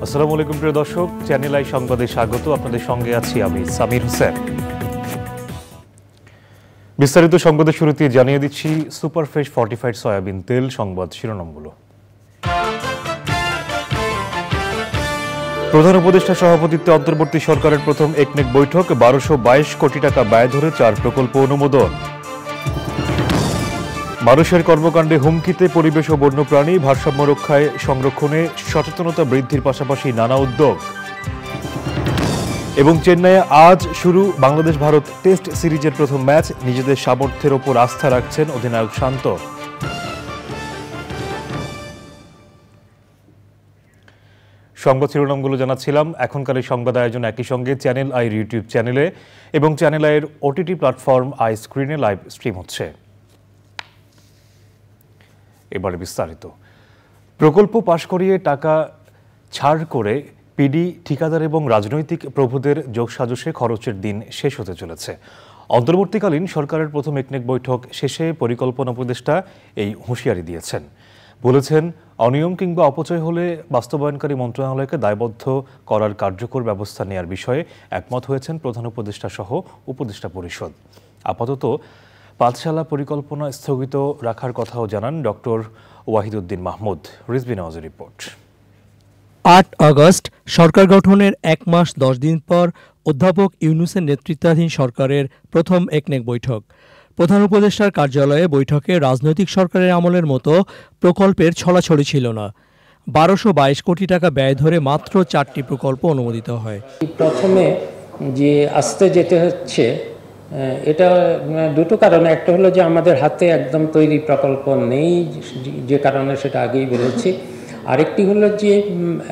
আসসালামু আলাইকুম প্রিয় দর্শক, চ্যানেল আই সংবাদে স্বাগত। আপনাদের সঙ্গে আছি আমি সামির হোসেন। বিস্তারিত সংবাদের শুরুতে জানিয়ে দিচ্ছি সুপারফ্রেশ ফর্টিফাইড সয়াবিন তেল সংবাদ শিরোনামগুলো। প্রধান উপদেষ্টা সভাপতিত্বে অন্তর্বর্তী সরকারের প্রথম একনেক বৈঠক, 1222 কোটি টাকা ব্যয় ধরে 4 প্রকল্প অনুমোদন। মানুষের কর্মকাণ্ডে হুমকিতে পরিবেশ ও বন্যপ্রাণী, ভারসাম্য রক্ষায় সংরক্ষণে সচেতনতা বৃদ্ধির পাশাপাশি নানা উদ্যোগ। এবং চেন্নাইয়ে আজ শুরু বাংলাদেশ ভারত টেস্ট সিরিজের প্রথম ম্যাচ, নিজেদের সামর্থ্যের ওপর আস্থা রাখছেন অধিনায়ক শান্ত। সংবাদ শিরোনামগুলো জানাচ্ছিলাম। এখনকার এই সংবাদ আয়োজন একই সঙ্গে চ্যানেল আইর ইউটিউব চ্যানেলে এবং চ্যানেল আইয়ের ওটিটি প্ল্যাটফর্ম আই স্ক্রিনে লাইভ স্ট্রিম হচ্ছে। এবারে বিস্তারিত। প্রকল্প পাশ করিয়ে টাকা ছাড় করে পিডি, ঠিকাদার এবং রাজনৈতিক প্রভুদের যোগসাজশে খরচের দিন শেষ হতে চলেছে। অন্তর্বর্তীকালীন সরকারের প্রথম একনেক বৈঠক শেষে পরিকল্পনা উপদেষ্টা এই হুঁশিয়ারি দিয়েছেন। বলেছেন, অনিয়ম কিংবা অপচয় হলে বাস্তবায়নকারী মন্ত্রণালয়কে দায়বদ্ধ করার কার্যকর ব্যবস্থা নেওয়ার বিষয়ে একমত হয়েছেন প্রধান উপদেষ্টা সহ উপদেষ্টা পরিষদ। আপাতত পাঠশালা পরিকল্পনা স্থগিত রাখার কথাও জানান ডক্টর ওয়াহিদুদ্দিন মাহমুদ। রিজভী নওয়াজের রিপোর্ট। ৮ আগস্ট সরকার গঠনের ১ মাস ১০ দিন পর অধ্যাপক ইউনূসের নেতৃত্বাধীন সরকারের প্রথম একনেক বৈঠক। প্রধান উপদেষ্টার কার্যালয়ে বৈঠকে রাজনৈতিক সরকারের আমলের মতো প্রকল্পের ছড়াছড়ি ছিল না। ১২২২ কোটি টাকা ব্যয় ধরে মাত্র 4টি প্রকল্প অনুমোদিত হয়। প্রথমে যে আস্তে যেতে হচ্ছে, এটা দুটো কারণে। একটা হলো যে আমাদের হাতে একদম তৈরি প্রকল্প নেই, যে কারণে সেটা আগেই বলেছি। আরেকটি হলো যে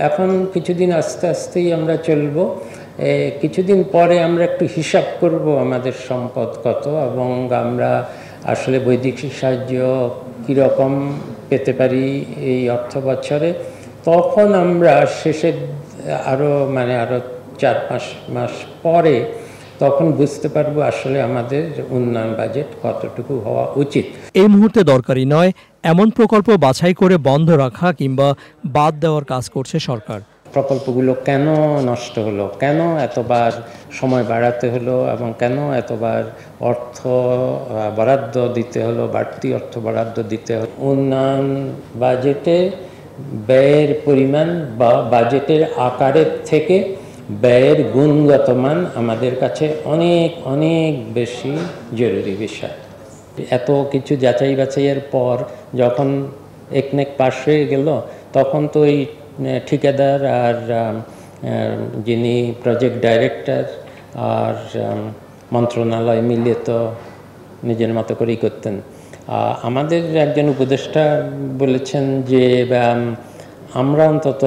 এখন কিছুদিন আস্তে আস্তেই আমরা চলবো, কিছুদিন পরে আমরা একটু হিসাব করব আমাদের সম্পদ কত এবং আমরা আসলে বৈদেশিক সাহায্য কীরকম পেতে পারি এই অর্থ বছরে। তখন আমরা শেষের আরও 4-5 মাস পরে তখন বুঝতে পারবো আসলে আমাদের উন্নয়ন বাজেট কতটুকু হওয়া উচিত। এই মুহূর্তে দরকারি নয় এমন প্রকল্প বাছাই করে বন্ধ রাখা কিংবা বাদ দেওয়ার কাজ করছে সরকার। প্রকল্পগুলো কেন নষ্ট হলো, কেন এতবার সময় বাড়াতে হলো এবং কেন এতবার অর্থ বরাদ্দ দিতে হলো, বাড়তি অর্থ বরাদ্দ দিতে হলো। উন্নয়ন বাজেটে ব্যয়ের পরিমাণ বা বাজেটের আকারের থেকে ব্যয়ের গুণগত মান আমাদের কাছে অনেক অনেক বেশি জরুরি বিষয়। এত কিছু যাচাই বাছাইয়ের পর যখন একনেক পাশ হয়ে গেল, তখন তো এই ঠিকাদার আর যিনি প্রজেক্ট ডাইরেক্টর আর মন্ত্রণালয় মিলে তো নিজের মতো করেই করতেন। আমাদের একজন উপদেষ্টা বলেছেন যে আমরা অন্তত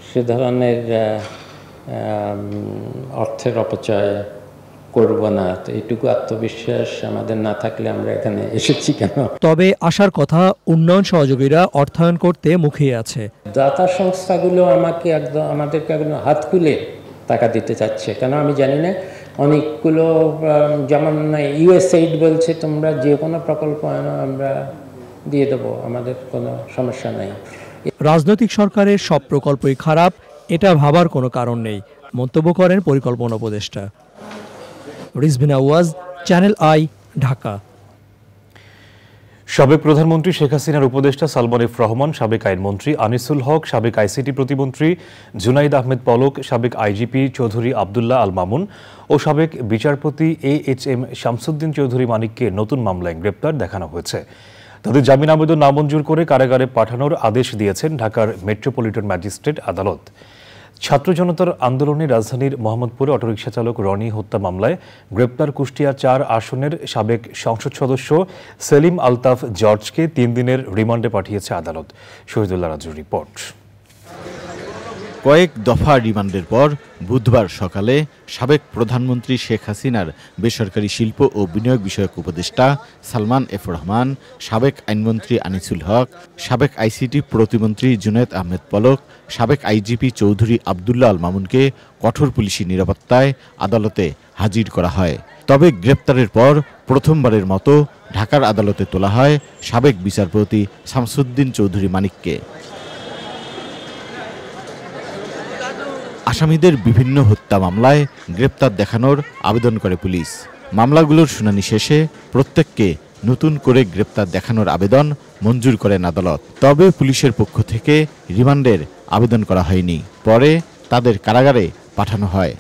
সে ধরনের অর্থের অপচয় করব না। তো এইটুকু আত্মবিশ্বাস আমাদের না থাকলে আমরা এখানে এসেছি কেন? তবে আসার কথা উন্নয়ন সহযোগীরা অর্থায়ন করতে মুখিয়ে আছে। দাতা সংস্থাগুলো আমাদেরকে একদম হাত খুলে টাকা দিতে চাচ্ছে, কেন আমি জানি না। অনেকগুলো যেমন ইউএসএইড বলছে তোমরা যে কোনো প্রকল্প আনো, আমরা দিয়ে দেবো, আমাদের কোনো সমস্যা নাই। রাজনৈতিক সরকারের সব প্রকল্পই খারাপ, এটা ভাবার কোনো কারণ নেই, মন্তব্য করেন পরিকল্পনা উপদেষ্টা। Rizvi Nawaz, channel I, Dhaka. সাবেক প্রধানমন্ত্রী শেখ হাসিনার উপদেষ্টা সালমান এফ রহমান, সাবেক আইনমন্ত্রী আনিসুল হক, সাবেক আইসিটি প্রতিমন্ত্রী জুনাইদ আহমেদ পলক, সাবেক আইজিপি চৌধুরী আবদুল্লাহ আল মামুন ও সাবেক বিচারপতি AHM শামসুদ্দিন চৌধুরী মানিককে নতুন মামলায় গ্রেপ্তার দেখানো হয়েছে। তাদের জামিন আবেদন নামঞ্জুর করে কারাগারে পাঠানোর আদেশ দিয়েছেন ঢাকার মেট্রোপলিটন ম্যাজিস্ট্রেট আদালত। ছাত্র জনতার আন্দোলনে রাজধানীর মোহাম্মদপুরে অটোরিকশা চালক রনি হত্যা মামলায় গ্রেপ্তার কুষ্টিয়া 4 আসনের সাবেক সংসদ সদস্য সেলিম আলতাফ জর্জকে 3 দিনের রিমান্ডে পাঠিয়েছে আদালত। শহীদুল্লাহ রাজুর রিপোর্ট। কয়েক দফা রিমান্ডের পর বুধবার সকালে সাবেক প্রধানমন্ত্রী শেখ হাসিনার বেসরকারি শিল্প ও বিনিয়োগ বিষয়ক উপদেষ্টা সালমান এফ রহমান, সাবেক আইনমন্ত্রী আনিসুল হক, সাবেক আইসিটি প্রতিমন্ত্রী জুনাইদ আহমেদ পলক, সাবেক আইজিপি চৌধুরী আবদুল্লাহ আল মামুনকে কঠোর পুলিশি নিরাপত্তায় আদালতে হাজির করা হয়। তবে গ্রেপ্তারের পর প্রথমবারের মতো ঢাকার আদালতে তোলা হয় সাবেক বিচারপতি শামসুদ্দিন চৌধুরী মানিককে। আসামিদের বিভিন্ন হত্যা মামলায় গ্রেপ্তার দেখানোর আবেদন করে পুলিশ। মামলাগুলোর শুনানি শেষে প্রত্যেককে নতুন করে গ্রেপ্তার দেখানোর আবেদন মঞ্জুর করেন আদালত। তবে পুলিশের পক্ষ থেকে রিমান্ডের আবেদন করা হয়নি। পরে তাদের কারাগারে পাঠানো হয়।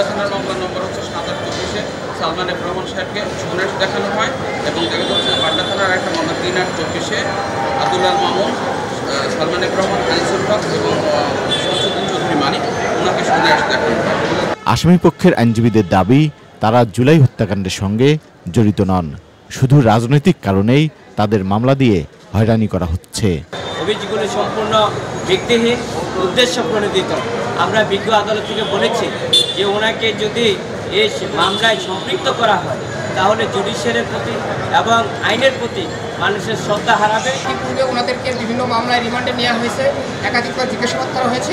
থানার মামলা নম্বর হচ্ছে ৭-৮-২৪-এ সালমান এফ রহমান সাহেবকে সুরেশ দেখানো হয় এবং পাটনা থানার একটা মামলা ৩-৮-২৪-এ আব্দুল্লাহ আল মামুন, সালমান এফ রহমান, আনিসুল হক এবং শামসুদ্দিন চৌধুরী মানিক ওনাকে সুরেশ দেখানো হয়। আসামি পক্ষের আইনজীবীদের দাবি, তারা জুলাই হত্যাকাণ্ডের সঙ্গে জড়িত নন। শুধু রাজনৈতিক কারণেই তাদের মামলা দিয়ে হয়রানি করা হচ্ছে। অভিযোগগুলি সম্পূর্ণ ভিত্তিহীন, উদ্দেশ্য প্রণোদিত। আমরা বিজ্ঞ আদালত থেকে বলেছি যে ওনাকে যদি এই মামলায় সম্পৃক্ত করা হয় তাহলে জুডিশিয়ারের প্রতি এবং আইনের প্রতি মানুষের শ্রদ্ধা হারাবে। ইতিপূর্বে ওনাদেরকে বিভিন্ন মামলায় রিমান্ডে নেওয়া হয়েছে, একাধিকবার জিজ্ঞাসাবাদ করা হয়েছে।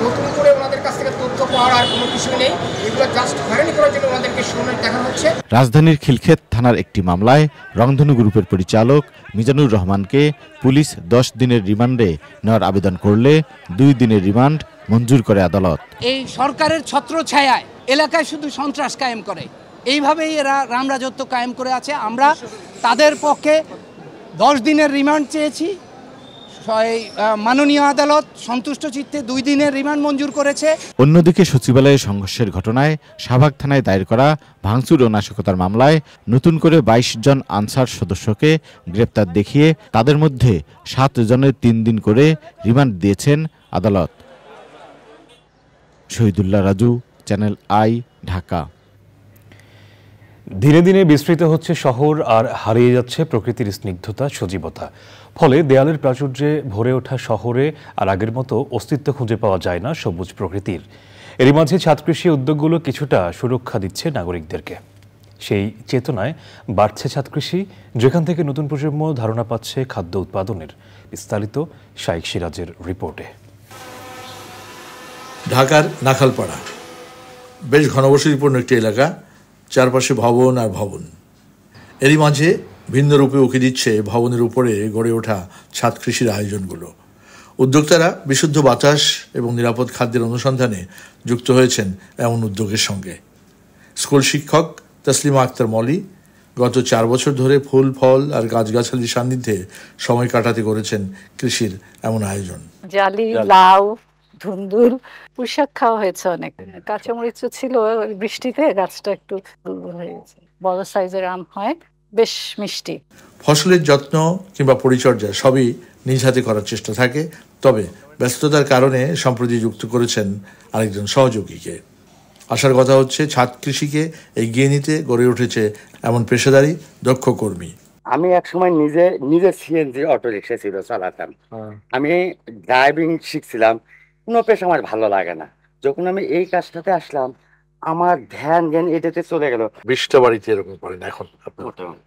নতুন করে ওনাদের কাছ থেকে তথ্য পাওয়ার আর কোনো কিছু নেই। এগুলো জাস্ট হয়রানি করার জন্য ওনাদেরকে সুরেশ দেখানো হচ্ছে। রাজধানীর খিলক্ষেত থানার একটি মামলায় রংধনু গ্রুপের পরিচালক মিজানুর রহমানকে পুলিশ 10 দিনের রিমান্ডে নেওয়ার আবেদন করলে 2 দিনের রিমান্ড মঞ্জুর করে আদালত। এই সরকারের ছত্রছায়ায় এলাকায় শুধু সন্ত্রাস কায়েম করে, এইভাবেই এরা রামরাজত্ব কায়েম করে আছে। আমরা তাদের পক্ষে 10 দিনের রিমান্ড চেয়েছি। মাননীয় আদালত সন্তুষ্ট চিত্তে 2 দিনের রিমান্ড মঞ্জুর করেছে। অন্যদিকে সচিবালয়ে সংঘর্ষের ঘটনায় শাহবাগ থানায় দায়ের করা ভাঙচুর ও নাশকতার মামলায় নতুন করে 22 জন আনসার সদস্যকে গ্রেপ্তার দেখিয়ে তাদের মধ্যে 7 জনের 3 দিন করে রিমান্ড দিয়েছেন আদালত। Shahidullah Raju, channel I, Dhaka. দিনে দিনে বিস্তৃত হচ্ছে শহর আর হারিয়ে যাচ্ছে প্রকৃতির স্নিগ্ধতা, সজীবতা। ফলে দেয়ালের প্রাচুর্যে ভরে ওঠা শহরে আর আগের মতো অস্তিত্ব খুঁজে পাওয়া যায় না সবুজ প্রকৃতির। এরই মাঝে ছাদ কৃষি উদ্যোগগুলো কিছুটা সুরক্ষা দিচ্ছে নাগরিকদেরকে। সেই চেতনায় বাড়ছে ছাদ কৃষি, যেখান থেকে নতুন প্রজন্ম ধারণা পাচ্ছে খাদ্য উৎপাদনের। বিস্তারিত শাইখ সিরাজের রিপোর্টে। ঢাকার নাখালপাড়া বেশ ঘনবসতিপূর্ণ একটি এলাকা, চারপাশে ভবন আর ভবন। এরই মাঝে ভিন্ন রূপে উঁকি দিচ্ছে ভবনের উপরে গড়ে ওঠা ছাদ কৃষির আয়োজনগুলো। উদ্যোক্তারা বিশুদ্ধ বাতাস এবং নিরাপদ খাদ্যের অনুসন্ধানে যুক্ত হয়েছেন এমন উদ্যোগের সঙ্গে। স্কুল শিক্ষক তসলিমা আক্তার মলি গত 4 বছর ধরে ফুল, ফল আর গাছগাছালির সান্নিধ্যে সময় কাটাতে করেছেন কৃষির এমন আয়োজন। জালি, লাউ, ধুন্দুল, পুঁইশাক খাওয়া হয়েছে অনেক। কাঁচামরিচ ছিল, বৃষ্টিতে গাছটা একটু দুর্বল হয়ে গেছে। বড় সাইজের আম হয়, বেশ মিষ্টি। ফসলের যত্ন কিংবা পরিচর্যা সবই নিজ হাতে করার চেষ্টা থাকে। তবে ব্যস্ততার কারণে সম্প্রতি যুক্ত করেছেন আরেকজন সহযোগীকে। আসার কথা হচ্ছে ছাদ কৃষিকে এগিয়ে নিতে গড়ে উঠেছে এমন পেশাদারি দক্ষ কর্মী। আমি একসময় নিজে সিএনজি অটো রিক্সা ছিল চালাতাম। আমি ড্রাইভিং শিখছিলাম, কোনো পেশা আমার ভালো লাগে না। যখন আমি এই কাজটাতে আসলাম আমার ধ্যান জ্ঞান এটাতে চলে গেল। 20টা বাড়িতে এরকম করেন এখন?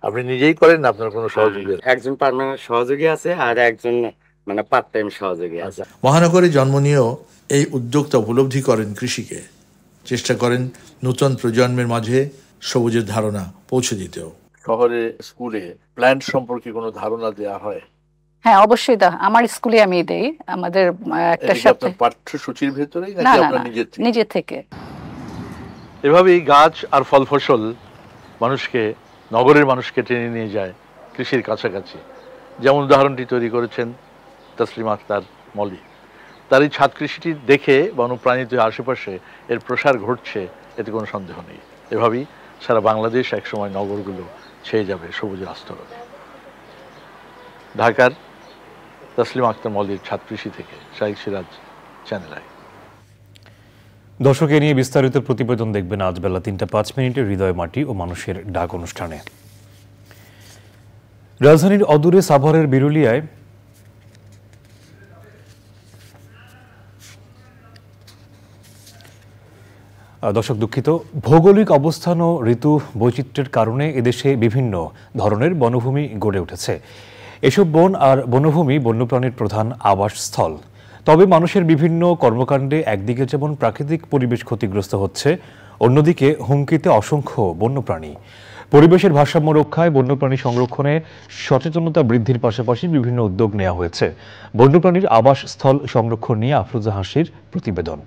আপনি নিজেই করেন না আপনার কোনো সহযোগী? একজন পার্মানেন্ট সহযোগী আছে আর একজন মানে পার্ট টাইম সহযোগী আছে। মহানগরে জন্ম নিয়েও এই উদ্যোক্তা উপলব্ধি করেন কৃষিকে, চেষ্টা করেন নতুন প্রজন্মের মাঝে সবুজের ধারণা পৌঁছে দিতেও। শহরে স্কুলে প্ল্যান্ট সম্পর্কে কোনো ধারণা দেওয়া হয়? হ্যাঁ, অবশ্যই আমার স্কুলে আমি দেই। আমাদের একটা সপ্তাহে পাঠ্যসূচির ভেতরেই নাকি আপনার নিজে থেকে? এভাবেই গাছ আর ফল ফসল নগরের মানুষকে টেনে নিয়ে যায় কৃষির কাছাকাছি। যেমন উদাহরণটি তৈরি করেছেন তসলিমা আক্তার মলি। তার এই ছাদ কৃষিটি দেখে বন্যপ্রাণীতে আশেপাশে এর প্রসার ঘটছে, এতে কোনো সন্দেহ নেই। এভাবেই সারা বাংলাদেশ একসময় নগরগুলো ছেয়ে যাবে সবুজের আস্তরণে। ঢাকার তসলিমা আক্তার মলির ছাদ কৃষি থেকে শাইখ সিরাজ, চ্যানেল আই। দর্শক, এ নিয়ে বিস্তারিত প্রতিবেদন দেখবেন আজ বেলা 3:05 হৃদয় মাটি ও মানুষের ডাক অনুষ্ঠানে। রাজধানীর অদূরে সাভারের বিরুলিয়ায় দর্শক দুঃখিত, ভৌগোলিক অবস্থান ও ঋতু বৈচিত্র্যের কারণে এদেশে বিভিন্ন ধরনের বনভূমি গড়ে উঠেছে। এসব বন আর বনভূমি বন্যপ্রাণীর প্রধান আবাসস্থল। তবে মানুষের বিভিন্ন কর্মকাণ্ডে একদিকে যেমন প্রাকৃতিক পরিবেশ ক্ষতিগ্রস্ত হচ্ছে, অন্যদিকে হুমকিতে অসংখ্য বন্যপ্রাণী। পরিবেশের ভারসাম্য রক্ষায় বন্যপ্রাণী সংরক্ষণে সচেতনতা বৃদ্ধির পাশাপাশি বিভিন্ন উদ্যোগ নেওয়া হয়েছে। বন্যপ্রাণীর আবাসস্থল সংরক্ষণ নিয়ে আফরোজা হাসির প্রতিবেদন।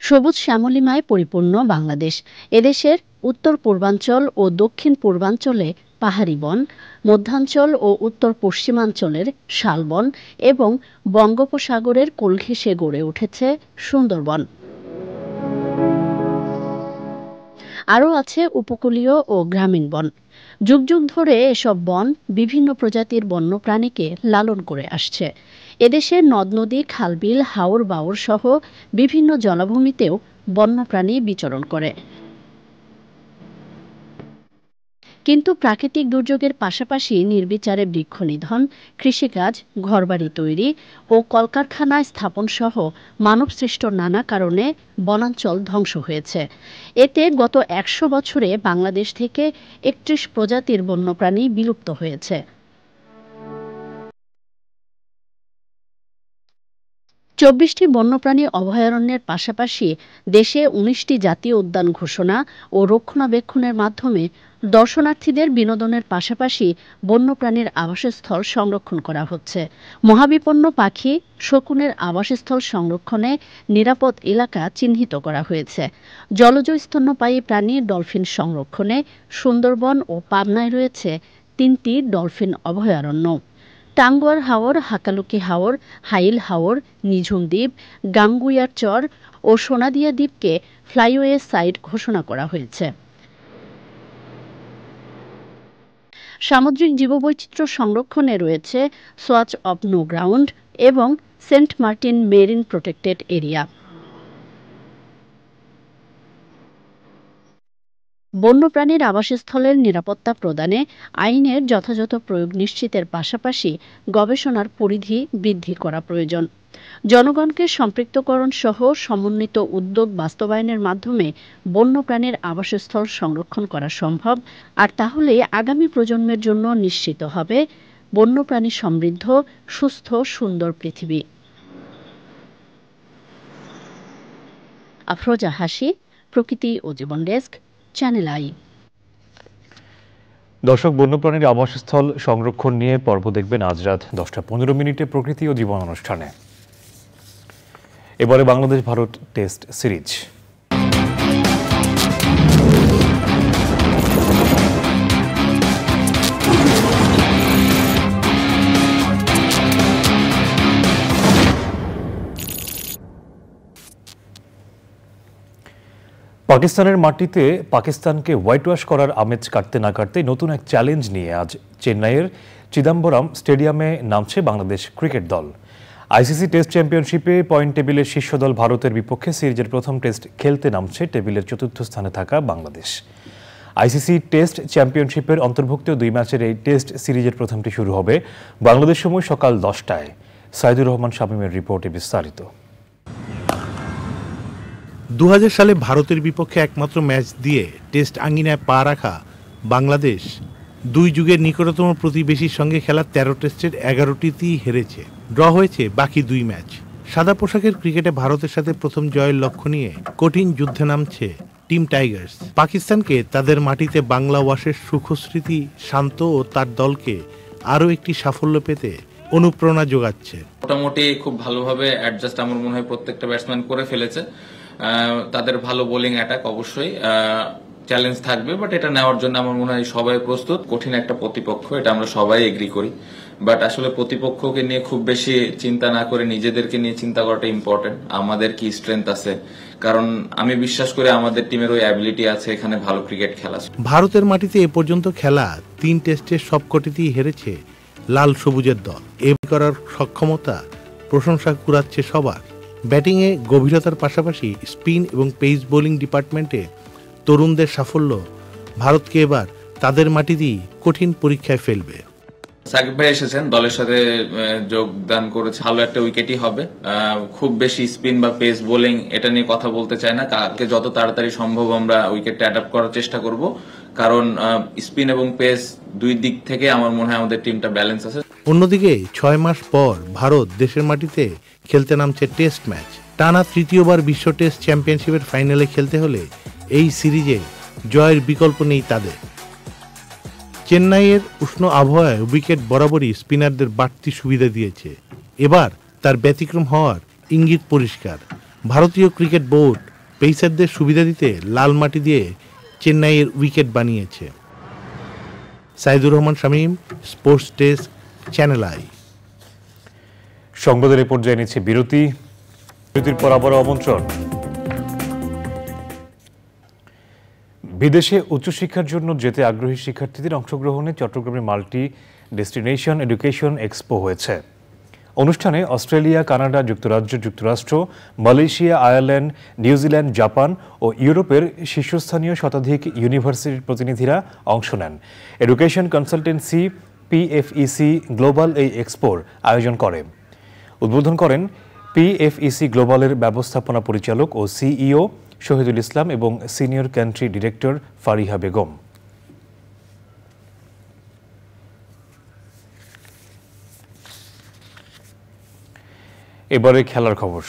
সবুজ শ্যামলিমায় পরিপূর্ণ বাংলাদেশ। এদেশের উত্তর পূর্বাঞ্চল ও দক্ষিণ পূর্বাঞ্চলে পাহাড়ি বন, মধ্যাঞ্চল ও উত্তর পশ্চিমাঞ্চলের শালবন এবং বঙ্গোপসাগরের কোল ঘেঁষে গড়ে উঠেছে সুন্দরবন। আরও আছে উপকূলীয় ও গ্রামীণ বন। যুগ যুগ ধরে এসব বন বিভিন্ন প্রজাতির বন্যপ্রাণীকে লালন করে আসছে। এদেশের নদ নদী, খালবিল, হাওর বাওর সহ বিভিন্ন জলাভূমিতেও বন্যপ্রাণী বিচরণ করে। কিন্তু প্রাকৃতিক দুর্যোগের পাশাপাশি নির্বিচারে বৃক্ষনিধন, কৃষিকাজ, ঘরবাড়ি তৈরি ও কলকারখানা স্থাপন সহ মানবসৃষ্ট নানা কারণে বনাঞ্চল ধ্বংস হয়েছে। এতে গত ১০০ বছরে বাংলাদেশ থেকে ৩১ প্রজাতির বন্যপ্রাণী বিলুপ্ত হয়েছে। চব্বিশটি বন্যপ্রাণী অভয়ারণ্যের পাশাপাশি দেশে ১৯টি জাতীয় উদ্যান ঘোষণা ও রক্ষণাবেক্ষণের মাধ্যমে দর্শনার্থীদের বিনোদনের পাশাপাশি বন্যপ্রাণীর আবাসস্থল সংরক্ষণ করা হচ্ছে। মহাবিপন্ন পাখি, শকুনের আবাসস্থল সংরক্ষণে নিরাপদ এলাকা চিহ্নিত করা হয়েছে। জলজ স্তন্যপায়ী প্রাণী ডলফিন সংরক্ষণে সুন্দরবন ও পাবনায় রয়েছে ৩টি ডলফিন অভয়ারণ্য। টাঙ্গুয়ার হাওর, হাকালুকি হাওর, হাইল হাওর, নিঝুম দ্বীপ, গাঙ্গুইয়ার চর ও সোনাদিয়া দ্বীপকে ফ্লাইওয়ে সাইট ঘোষণা করা হয়েছে। সামুদ্রিক জীববৈচিত্র্য সংরক্ষণে রয়েছে সোয়াচ অব নো গ্রাউন্ড এবং Saint Martin marine protected area. বন্যপ্রাণীর আবাসস্থলের নিরাপত্তা প্রদানে আইনের যথাযথ প্রয়োগ নিশ্চিতের পাশাপাশি গবেষণার পরিধি বৃদ্ধি করা প্রয়োজন। জনগণকে সম্পৃক্তকরণ সহ সমন্বিত উদ্যোগ বাস্তবায়নের মাধ্যমে বন্যপ্রাণীর আবাসস্থল সংরক্ষণ করা সম্ভব। আর তাহলে আগামী প্রজন্মের জন্য নিশ্চিত হবে বন্যপ্রাণী সমৃদ্ধ, সুস্থ, সুন্দর পৃথিবী। আফরোজা হাসি, প্রকৃতি ও জীবন ডেস্ক, চ্যানেল আই। দর্শক, বন্যপ্রাণীর আবাসস্থল সংরক্ষণ নিয়ে পর্ব দেখবেন আজ রাত 10:15 প্রকৃতি ও জীবন অনুষ্ঠানে। এবারে বাংলাদেশ ভারত টেস্ট সিরিজ। পাকিস্তানের মাটিতে পাকিস্তানকে হোয়াইট ওয়াশ করার আমেজ কাটতে না কাটতে নতুন এক চ্যালেঞ্জ নিয়ে আজ চেন্নাইয়ের চিদাম্বরম স্টেডিয়ামে নামছে বাংলাদেশ ক্রিকেট দল। আইসিসি টেস্ট চ্যাম্পিয়নশিপে পয়েন্ট টেবিলের শীর্ষ দল ভারতের বিপক্ষে সিরিজের প্রথম টেস্ট খেলতে নামছে টেবিলের ৪র্থ স্থানে থাকা বাংলাদেশ। আইসিসি টেস্ট চ্যাম্পিয়নশিপের অন্তর্ভুক্ত ২ ম্যাচের এই টেস্ট সিরিজের প্রথমটি শুরু হবে বাংলাদেশ সময় সকাল 10টায়। সাইদুর রহমান শামীমের রিপোর্টে বিস্তারিত। ২০০০ সালে ভারতের বিপক্ষে একমাত্র ম্যাচ দিয়ে টেস্ট আঙ্গিনায় পা রাখা বাংলাদেশ ২ যুগের নিকটতম প্রতিবেশীর সঙ্গে খেলা ১৩ টেস্টের ১১টিতেই হেরেছে। ড্র হয়েছে বাকি ২ ম্যাচ। সাদা পোশাকের ক্রিকেটে ভারতের সাথে প্রথম জয়ের লক্ষ্য নিয়ে কঠিন যুদ্ধে নামছে টিম টাইগার্স। পাকিস্তানকে তাদের মাটিতে বাংলা ওয়াশের সুখস্মৃতি শান্ত ও তার দলকে আরও একটি সাফল্য পেতে অনুপ্রেরণা যোগাচ্ছে। মোটামুটি খুব ভালোভাবে অ্যাডজাস্ট আমার মনে হয় প্রত্যেকটা ব্যাটসম্যান করে ফেলেছে। তাদের ভালো বোলিং অ্যাটাক অবশ্যই চ্যালেঞ্জ থাকবে, বাট এটা নেওয়ার জন্য আমার মনে হয় সবাই প্রস্তুত। কঠিন একটা প্রতিপক্ষ, এটা আমরা সবাই এগ্রি করি, বাট আসলে প্রতিপক্ষকে নিয়ে খুব বেশি চিন্তা না করে নিজেদেরকে নিয়ে চিন্তা করাটা ইম্পর্টেন্ট। আমাদের কি স্ট্রেংথ আছে, কারণ আমি বিশ্বাস করি আমাদের টিমের ওই অ্যাবিলিটি আছে এখানে ভালো ক্রিকেট খেলা। ভারতের মাটিতে এ পর্যন্ত খেলা ৩ টেস্টের সবকটিতেই হেরেছে লাল সবুজের দল। এ করার সক্ষমতা প্রশংসা কুড়াচ্ছে সবার। ব্যাটিংয়ে গভীরতার পাশাপাশি স্পিন এবং পেস বোলিং ডিপার্টমেন্টে তরুণদের সাফল্য ভারতকে এবার তাদের মাটিতেই কঠিন পরীক্ষায় ফেলবে। সাকিব ভাই এসেছেন, দলের সাথে যোগদান করেছে, ভালো একটা উইকেটই হবে। খুব বেশি স্পিন বা পেস বোলিং এটা নিয়ে কথা বলতে চাই না, কালকে যত তাড়াতাড়ি সম্ভব আমরা উইকেটটা অ্যাডাপ্ট করার চেষ্টা করব, কারণ স্পিন এবং পেস দুই দিক থেকে আমার মনে হয় আমাদের টিমটা ব্যালেন্স আছে। অন্যদিকে ৬ মাস পর ভারত দেশের মাটিতে খেলতে নামছে টেস্ট ম্যাচ। টানা তৃতীয়বার বিশ্ব টেস্ট চ্যাম্পিয়নশিপের ফাইনালে খেলতে হলে এই সিরিজে জয়ের বিকল্প নেই তাদের। চেন্নাইয়ের উষ্ণ আবহাওয়ায় উইকেট বরাবরই স্পিনারদের বাড়তি সুবিধা দিয়েছে। এবার তার ব্যতিক্রম হওয়ার ইঙ্গিত পরিষ্কার। ভারতীয় ক্রিকেট বোর্ড পেসারদের সুবিধা দিতে লাল মাটি দিয়ে চেন্নাইয়ের উইকেট বানিয়েছে। Saidur Rahman Shamim, sports desk, channel I. সংবাদের এই পর্যায়ে নিচ্ছে বিরতির পর আবার আমন্ত্রণ। বিদেশে উচ্চশিক্ষার জন্য যেতে আগ্রহী শিক্ষার্থীদের অংশগ্রহণে চট্টগ্রামে মাল্টি ডেস্টিনেশন এডুকেশন এক্সপো হয়েছে। অনুষ্ঠানে অস্ট্রেলিয়া, কানাডা, যুক্তরাজ্য, যুক্তরাষ্ট্র, মালয়েশিয়া, আয়ারল্যান্ড, নিউজিল্যান্ড, জাপান ও ইউরোপের শীর্ষস্থানীয় শতাধিক ইউনিভার্সিটির প্রতিনিধিরা অংশ নেন। এডুকেশন কনসালটেন্সি পিএফইসি গ্লোবাল এই এক্সপোর আয়োজন করে। উদ্বোধন করেন পিএফইসি গ্লোবালের ব্যবস্থাপনা পরিচালক ও সিইও শহীদুল ইসলাম এবং senior country director Fariha Begum. এবারে খেলার খবর।